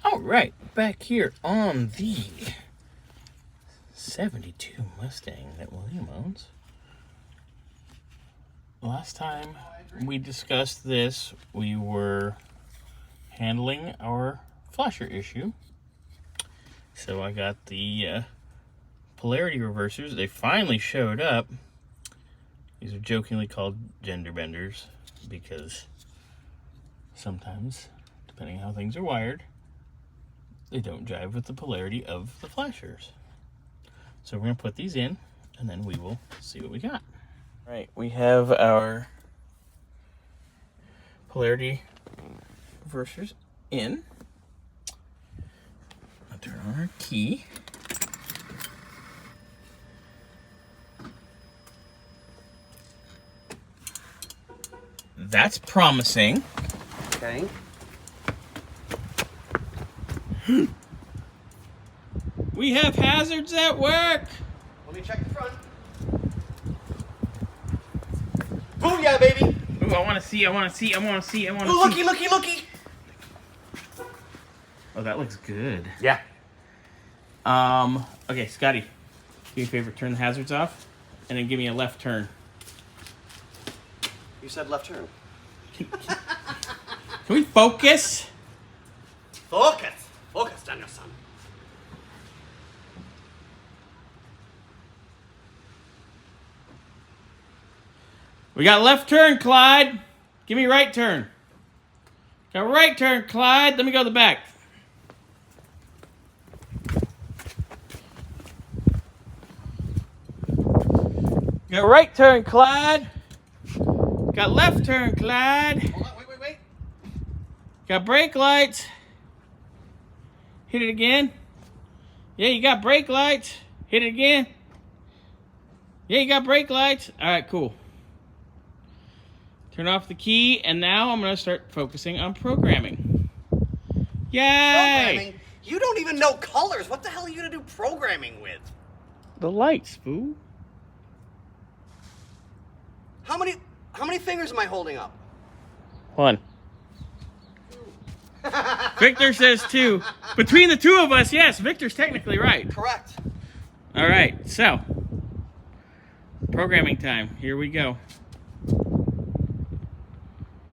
All right, back here on the 72 Mustang that William owns. Last time we discussed this, we were handling our flasher issue. So I got the polarity reversers. They finally showed up. These are jokingly called gender benders because sometimes, depending on how things are wired, they don't jive with the polarity of the flashers. So we're going to put these in, and then we will see what we got. All right, we have our polarity reversers in. I'll turn on our key. That's promising. Okay. We have hazards at work. Let me check the front. Booyah, baby! Ooh, I want to see. Ooh, looky! Oh, that looks good. Yeah. Okay, Scotty, do me a favor, turn the hazards off, and then give me a left turn. You said left turn. Can we focus? Focus, Daniel-san. We got left turn, Clyde. Give me right turn. Got right turn, Clyde. Let me go to the back. Got right turn, Clyde. Got left turn, Clyde. Hold on, wait. Got brake lights. Hit it again. Yeah, you got brake lights. Hit it again. Yeah, you got brake lights. All right, cool. Turn off the key, and now I'm going to start focusing on programming. Yay! Programming? You don't even know colors. What the hell are you going to do programming with? The lights, boo. How many fingers am I holding up? 1. Victor says 2. Between the two of us, yes, Victor's technically right. Correct. All right, so programming time. Here we go.